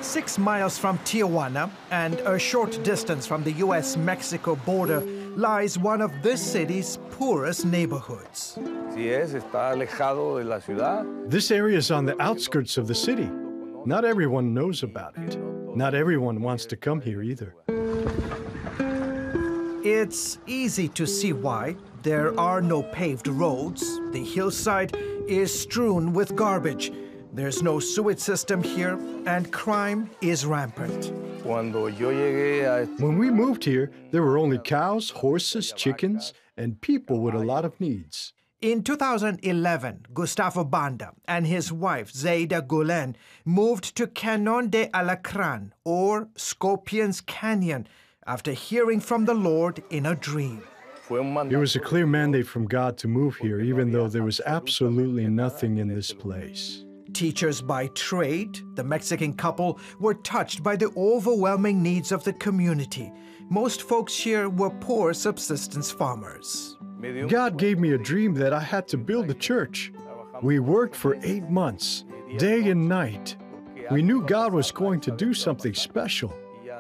6 miles from Tijuana and a short distance from the U.S.-Mexico border lies one of this city's poorest neighborhoods. This area is on the outskirts of the city. Not everyone knows about it. Not everyone wants to come here either. It's easy to see why. There are no paved roads. The hillside is strewn with garbage. There's no sewage system here, and crime is rampant. When we moved here, there were only cows, horses, chickens, and people with a lot of needs. In 2011, Gustavo Banda and his wife, Zaida Gulen, moved to Canon de Alacran, or Scorpion's Canyon, after hearing from the Lord in a dream. It was a clear mandate from God to move here, even though there was absolutely nothing in this place. Teachers by trade, the Mexican couple were touched by the overwhelming needs of the community. Most folks here were poor subsistence farmers. God gave me a dream that I had to build a church. We worked for 8 months, day and night. We knew God was going to do something special,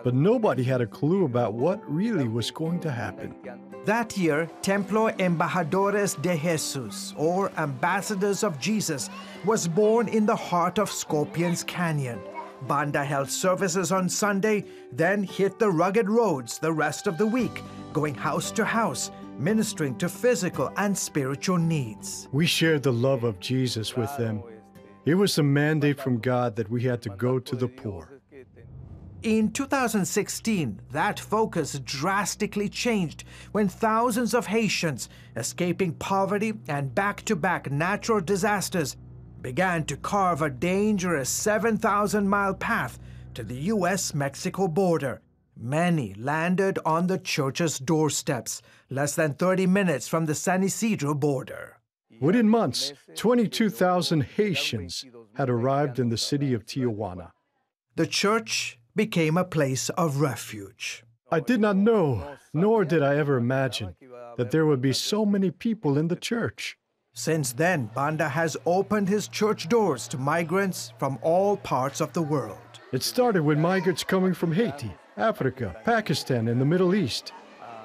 but nobody had a clue about what really was going to happen. That year, Templo Embajadores de Jesus, or Ambassadors of Jesus, was born in the heart of Scorpion's Canyon. Banda held services on Sunday, then hit the rugged roads the rest of the week, going house to house, ministering to physical and spiritual needs. We shared the love of Jesus with them. It was a mandate from God that we had to go to the poor. In 2016, that focus drastically changed when thousands of Haitians, escaping poverty and back-to-back natural disasters, began to carve a dangerous 7,000-mile path to the U.S.-Mexico border. Many landed on the church's doorsteps, less than 30 minutes from the San Isidro border. Within months, 22,000 Haitians had arrived in the city of Tijuana. The church became a place of refuge. I did not know, nor did I ever imagine, that there would be so many people in the church. Since then, Banda has opened his church doors to migrants from all parts of the world. It started with migrants coming from Haiti, Africa, Pakistan, and the Middle East.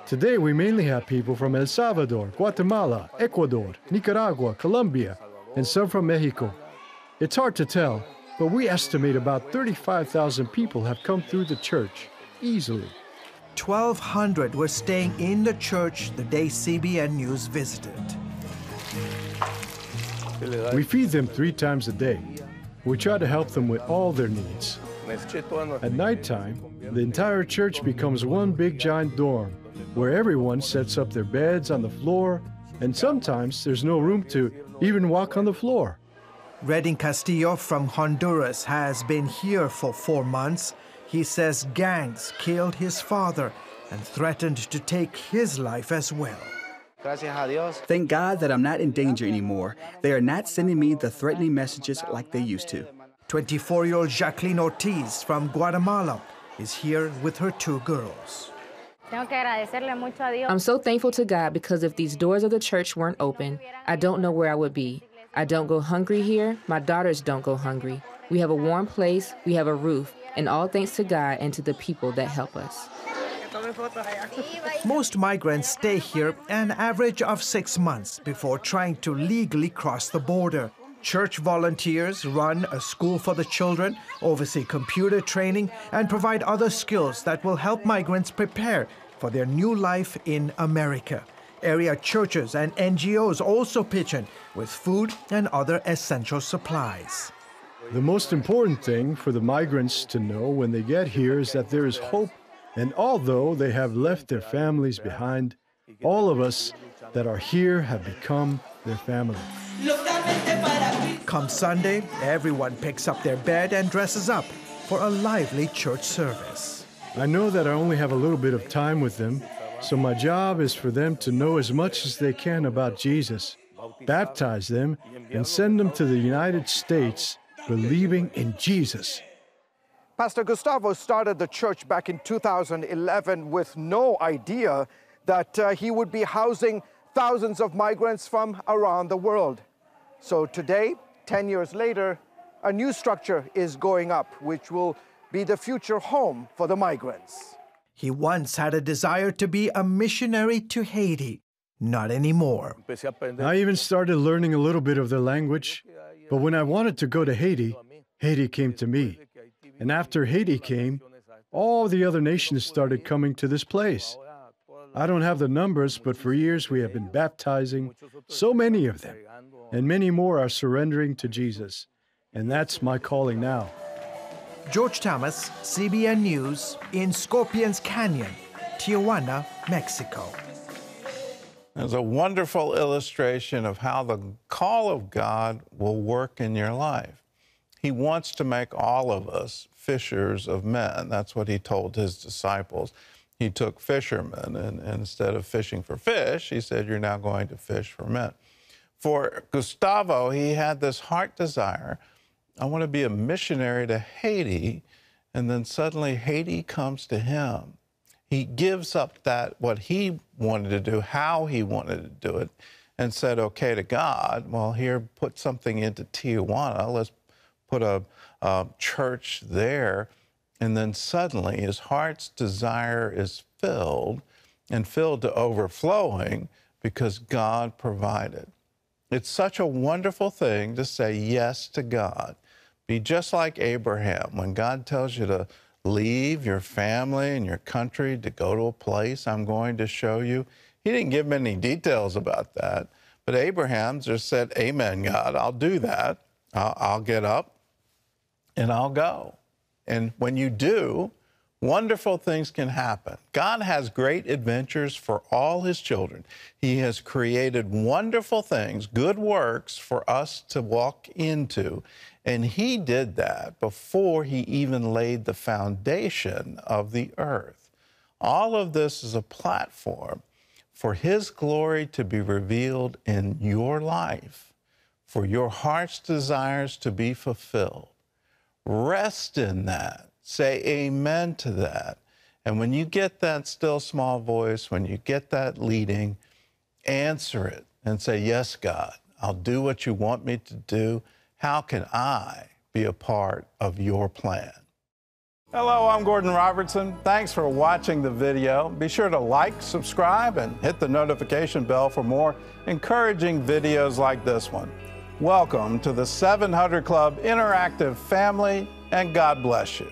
Today, we mainly have people from El Salvador, Guatemala, Ecuador, Nicaragua, Colombia, and some from Mexico. It's hard to tell, but we estimate about 35,000 people have come through the church, easily. 1,200 were staying in the church the day CBN News visited. We feed them 3 times a day. We try to help them with all their needs. At nighttime, the entire church becomes one big giant dorm, where everyone sets up their beds on the floor, and sometimes there's no room to even walk on the floor. Redding Castillo from Honduras has been here for 4 months. He says gangs killed his father and threatened to take his life as well. Thank God that I'm not in danger anymore. They are not sending me the threatening messages like they used to. 24-year-old Jacqueline Ortiz from Guatemala is here with her 2 girls. I'm so thankful to God because if these doors of the church weren't open, I don't know where I would be. I don't go hungry here. My daughters don't go hungry. We have a warm place, we have a roof, and all thanks to God and to the people that help us. Most migrants stay here an average of 6 months before trying to legally cross the border. Church volunteers run a school for the children, oversee computer training, and provide other skills that will help migrants prepare for their new life in America. Area churches and NGOs also pitch in with food and other essential supplies. The most important thing for the migrants to know when they get here is that there is hope. And although they have left their families behind, all of us that are here have become their family. Come Sunday, everyone picks up their bed and dresses up for a lively church service. I know that I only have a little bit of time with them, so my job is for them to know as much as they can about Jesus, baptize them, and send them to the United States believing in Jesus. Pastor Gustavo started the church back in 2011 with no idea that he would be housing thousands of migrants from around the world. So today, 10 years later, a new structure is going up, which will be the future home for the migrants. He once had a desire to be a missionary to Haiti. Not anymore. I even started learning a little bit of their language. But when I wanted to go to Haiti, Haiti came to me. And after Haiti came, all the other nations started coming to this place. I don't have the numbers, but for years we have been baptizing so many of them. And many more are surrendering to Jesus. And that's my calling now. George Thomas, CBN News, in Scorpions Canyon, Tijuana, Mexico. There's a wonderful illustration of how the call of God will work in your life. He wants to make all of us fishers of men. That's what he told his disciples. He took fishermen, and instead of fishing for fish, he said, you're now going to fish for men. For Gustavo, he had this heart desire. I want to be a missionary to Haiti, and then suddenly Haiti comes to him. He gives up that, what he wanted to do, how he wanted to do it, and said, okay to God, well, here, put something into Tijuana. Let's put a church there. And then suddenly his heart's desire is filled, and filled to overflowing, because God provided. It's such a wonderful thing to say yes to God. Be just like Abraham. When God tells you to leave your family and your country to go to a place I'm going to show you, he didn't give many details about that. But Abraham just said, amen, God, I'll do that. I'll get up and I'll go. And when you do, wonderful things can happen. God has great adventures for all his children. He has created wonderful things, good works for us to walk into. And he did that before he even laid the foundation of the earth. All of this is a platform for his glory to be revealed in your life, for your heart's desires to be fulfilled. Rest in that. Say amen to that. And when you get that still small voice, when you get that leading, answer it and say, yes, God, I'll do what you want me to do. How can I be a part of your plan? Hello, I'm Gordon Robertson. Thanks for watching the video. Be sure to like, subscribe, and hit the notification bell for more encouraging videos like this one. Welcome to the 700 Club Interactive family, and God bless you.